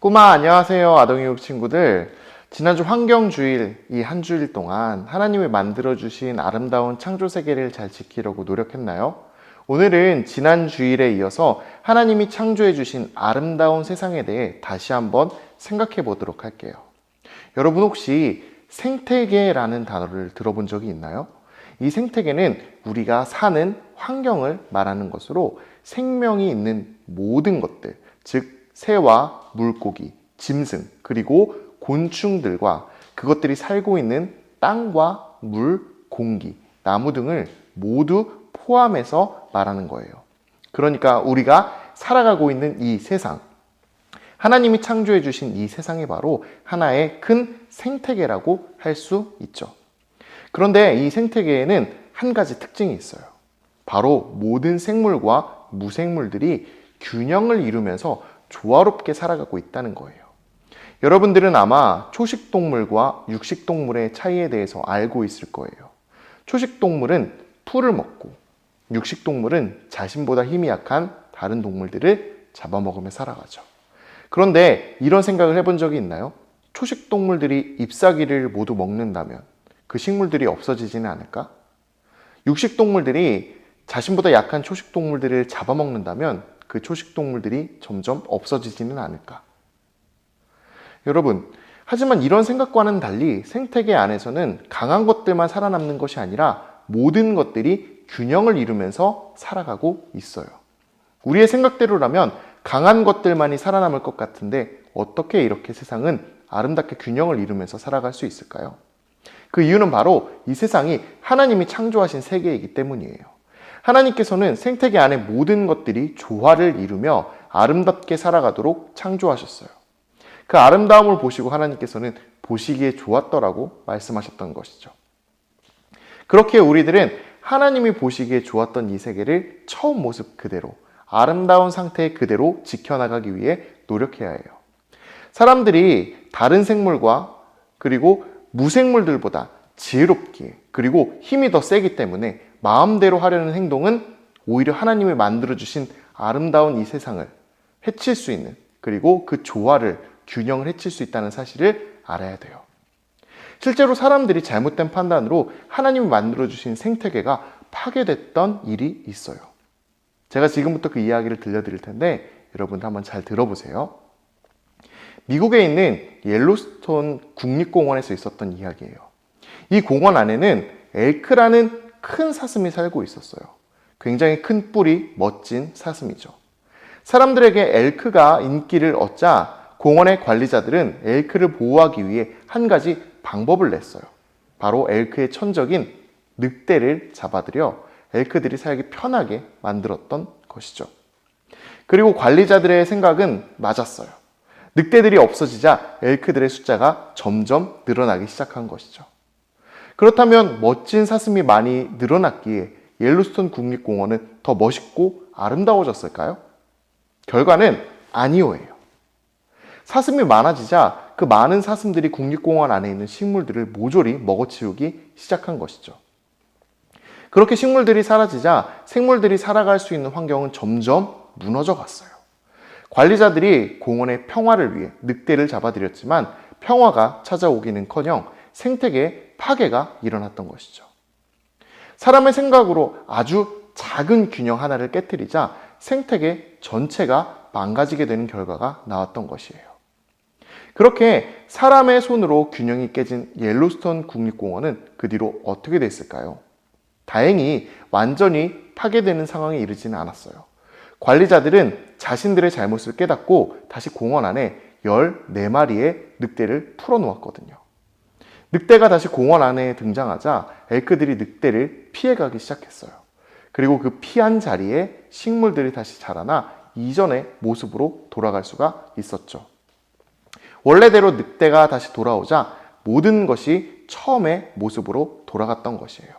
꼬마 안녕하세요. 아동교육 친구들. 지난주 환경주일 이 한 주일 동안 하나님이 만들어주신 아름다운 창조세계를 잘 지키려고 노력했나요? 오늘은 지난 주일에 이어서 하나님이 창조해주신 아름다운 세상에 대해 다시 한번 생각해 보도록 할게요. 여러분 혹시 생태계라는 단어를 들어본 적이 있나요? 이 생태계는 우리가 사는 환경을 말하는 것으로 생명이 있는 모든 것들, 즉 새와 물고기, 짐승, 그리고 곤충들과 그것들이 살고 있는 땅과 물, 공기, 나무 등을 모두 포함해서 말하는 거예요. 그러니까 우리가 살아가고 있는 이 세상, 하나님이 창조해 주신 이 세상이 바로 하나의 큰 생태계라고 할 수 있죠. 그런데 이 생태계에는 한 가지 특징이 있어요. 바로 모든 생물과 무생물들이 균형을 이루면서 조화롭게 살아가고 있다는 거예요. 여러분들은 아마 초식동물과 육식동물의 차이에 대해서 알고 있을 거예요. 초식동물은 풀을 먹고 육식동물은 자신보다 힘이 약한 다른 동물들을 잡아먹으며 살아가죠. 그런데 이런 생각을 해본 적이 있나요? 초식동물들이 잎사귀를 모두 먹는다면 그 식물들이 없어지지는 않을까? 육식동물들이 자신보다 약한 초식동물들을 잡아먹는다면 그 초식동물들이 점점 없어지지는 않을까? 여러분, 하지만 이런 생각과는 달리 생태계 안에서는 강한 것들만 살아남는 것이 아니라 모든 것들이 균형을 이루면서 살아가고 있어요. 우리의 생각대로라면 강한 것들만이 살아남을 것 같은데 어떻게 이렇게 세상은 아름답게 균형을 이루면서 살아갈 수 있을까요? 그 이유는 바로 이 세상이 하나님이 창조하신 세계이기 때문이에요. 하나님께서는 생태계 안의 모든 것들이 조화를 이루며 아름답게 살아가도록 창조하셨어요. 그 아름다움을 보시고 하나님께서는 보시기에 좋았더라고 말씀하셨던 것이죠. 그렇게 우리들은 하나님이 보시기에 좋았던 이 세계를 처음 모습 그대로, 아름다운 상태 그대로 지켜나가기 위해 노력해야 해요. 사람들이 다른 생물과 그리고 무생물들보다 지혜롭기에 그리고 힘이 더 세기 때문에 마음대로 하려는 행동은 오히려 하나님이 만들어주신 아름다운 이 세상을 해칠 수 있는, 그리고 그 조화를, 균형을 해칠 수 있다는 사실을 알아야 돼요. 실제로 사람들이 잘못된 판단으로 하나님이 만들어주신 생태계가 파괴됐던 일이 있어요. 제가 지금부터 그 이야기를 들려드릴 텐데 여러분도 한번 잘 들어보세요. 미국에 있는 옐로스톤 국립공원에서 있었던 이야기예요. 이 공원 안에는 엘크라는 큰 사슴이 살고 있었어요. 굉장히 큰 뿔이 멋진 사슴이죠. 사람들에게 엘크가 인기를 얻자 공원의 관리자들은 엘크를 보호하기 위해 한 가지 방법을 냈어요. 바로 엘크의 천적인 늑대를 잡아들여 엘크들이 살기 편하게 만들었던 것이죠. 그리고 관리자들의 생각은 맞았어요. 늑대들이 없어지자 엘크들의 숫자가 점점 늘어나기 시작한 것이죠. 그렇다면 멋진 사슴이 많이 늘어났기에 옐로스톤 국립공원은 더 멋있고 아름다워졌을까요? 결과는 아니오예요. 사슴이 많아지자 그 많은 사슴들이 국립공원 안에 있는 식물들을 모조리 먹어치우기 시작한 것이죠. 그렇게 식물들이 사라지자 생물들이 살아갈 수 있는 환경은 점점 무너져 갔어요. 관리자들이 공원의 평화를 위해 늑대를 잡아들였지만 평화가 찾아오기는커녕 생태계에 파괴가 일어났던 것이죠. 사람의 생각으로 아주 작은 균형 하나를 깨트리자 생태계 전체가 망가지게 되는 결과가 나왔던 것이에요. 그렇게 사람의 손으로 균형이 깨진 옐로스톤 국립공원은 그 뒤로 어떻게 됐을까요? 다행히 완전히 파괴되는 상황에 이르지는 않았어요. 관리자들은 자신들의 잘못을 깨닫고 다시 공원 안에 14마리의 늑대를 풀어놓았거든요. 늑대가 다시 공원 안에 등장하자 엘크들이 늑대를 피해가기 시작했어요. 그리고 그 피한 자리에 식물들이 다시 자라나 이전의 모습으로 돌아갈 수가 있었죠. 원래대로 늑대가 다시 돌아오자 모든 것이 처음의 모습으로 돌아갔던 것이에요.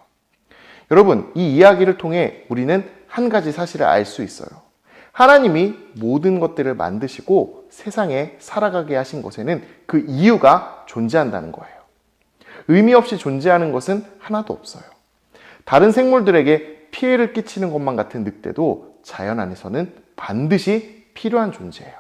여러분, 이 이야기를 통해 우리는 한 가지 사실을 알 수 있어요. 하나님이 모든 것들을 만드시고 세상에 살아가게 하신 것에는 그 이유가 존재한다는 거예요. 의미 없이 존재하는 것은 하나도 없어요. 다른 생물들에게 피해를 끼치는 것만 같은 늑대도 자연 안에서는 반드시 필요한 존재예요.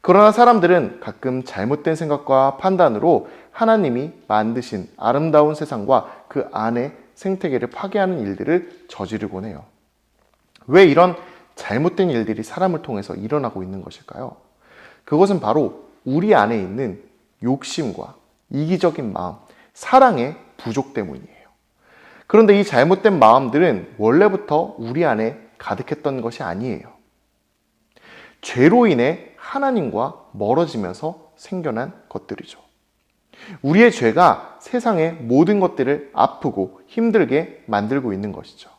그러나 사람들은 가끔 잘못된 생각과 판단으로 하나님이 만드신 아름다운 세상과 그 안에 생태계를 파괴하는 일들을 저지르곤 해요. 왜 이런 잘못된 일들이 사람을 통해서 일어나고 있는 것일까요? 그것은 바로 우리 안에 있는 욕심과 이기적인 마음, 사랑의 부족 때문이에요. 그런데 이 잘못된 마음들은 원래부터 우리 안에 가득했던 것이 아니에요. 죄로 인해 하나님과 멀어지면서 생겨난 것들이죠. 우리의 죄가 세상의 모든 것들을 아프고 힘들게 만들고 있는 것이죠.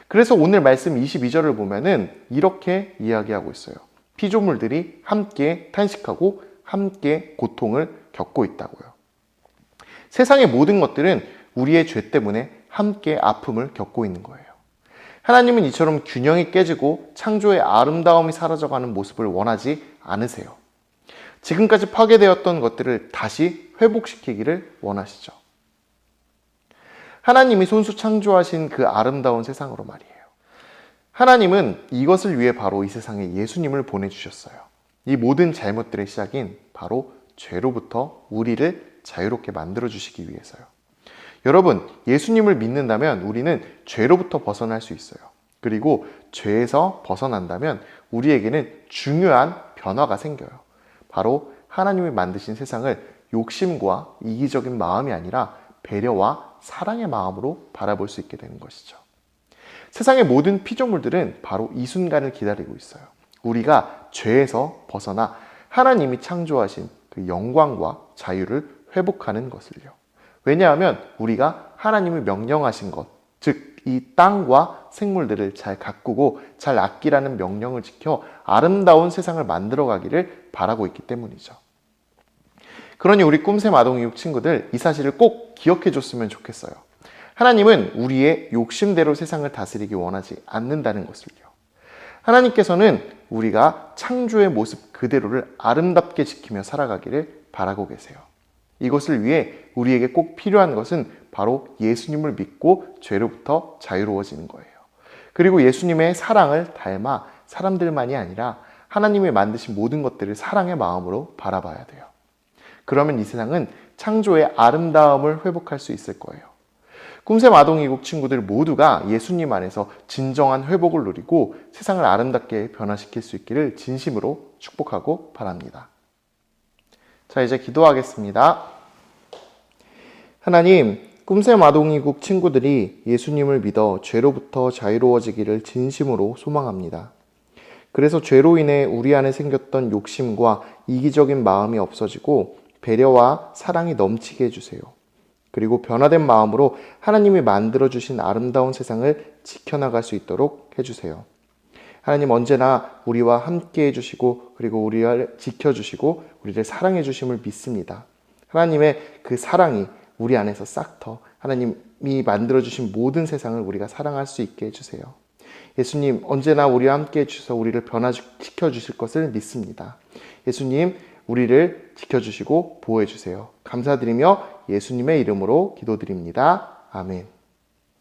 그래서 오늘 말씀 22절을 보면은 이렇게 이야기하고 있어요. 피조물들이 함께 탄식하고 함께 고통을 겪고 있다고요. 세상의 모든 것들은 우리의 죄 때문에 함께 아픔을 겪고 있는 거예요. 하나님은 이처럼 균형이 깨지고 창조의 아름다움이 사라져가는 모습을 원하지 않으세요. 지금까지 파괴되었던 것들을 다시 회복시키기를 원하시죠. 하나님이 손수 창조하신 그 아름다운 세상으로 말이에요. 하나님은 이것을 위해 바로 이 세상에 예수님을 보내주셨어요. 이 모든 잘못들의 시작인 바로 죄로부터 우리를 자유롭게 만들어주시기 위해서요. 여러분, 예수님을 믿는다면 우리는 죄로부터 벗어날 수 있어요. 그리고 죄에서 벗어난다면 우리에게는 중요한 변화가 생겨요. 바로 하나님이 만드신 세상을 욕심과 이기적인 마음이 아니라 배려와 사랑의 마음으로 바라볼 수 있게 되는 것이죠. 세상의 모든 피조물들은 바로 이 순간을 기다리고 있어요. 우리가 죄에서 벗어나 하나님이 창조하신 그 영광과 자유를 회복하는 것을요. 왜냐하면 우리가 하나님이 명령하신 것, 즉 이 땅과 생물들을 잘 가꾸고 잘 아끼라는 명령을 지켜 아름다운 세상을 만들어가기를 바라고 있기 때문이죠. 그러니 우리 꿈샘 아동이육 친구들, 이 사실을 꼭 기억해 줬으면 좋겠어요. 하나님은 우리의 욕심대로 세상을 다스리기 원하지 않는다는 것을요. 하나님께서는 우리가 창조의 모습 그대로를 아름답게 지키며 살아가기를 바라고 계세요. 이것을 위해 우리에게 꼭 필요한 것은 바로 예수님을 믿고 죄로부터 자유로워지는 거예요. 그리고 예수님의 사랑을 닮아 사람들만이 아니라 하나님이 만드신 모든 것들을 사랑의 마음으로 바라봐야 돼요. 그러면 이 세상은 창조의 아름다움을 회복할 수 있을 거예요. 꿈샘 아동이국 친구들 모두가 예수님 안에서 진정한 회복을 누리고 세상을 아름답게 변화시킬 수 있기를 진심으로 축복하고 바랍니다. 자, 이제 기도하겠습니다. 하나님, 꿈샘 아동이국 친구들이 예수님을 믿어 죄로부터 자유로워지기를 진심으로 소망합니다. 그래서 죄로 인해 우리 안에 생겼던 욕심과 이기적인 마음이 없어지고 배려와 사랑이 넘치게 해주세요. 그리고 변화된 마음으로 하나님이 만들어주신 아름다운 세상을 지켜나갈 수 있도록 해주세요. 하나님, 언제나 우리와 함께 해주시고 그리고 우리를 지켜주시고 우리를 사랑해 주심을 믿습니다. 하나님의 그 사랑이 우리 안에서 싹터 하나님이 만들어주신 모든 세상을 우리가 사랑할 수 있게 해주세요. 예수님, 언제나 우리와 함께 해주셔서 우리를 변화시켜 주실 것을 믿습니다. 예수님, 우리를 지켜주시고 보호해 주세요. 감사드리며 예수님의 이름으로 기도드립니다. 아멘.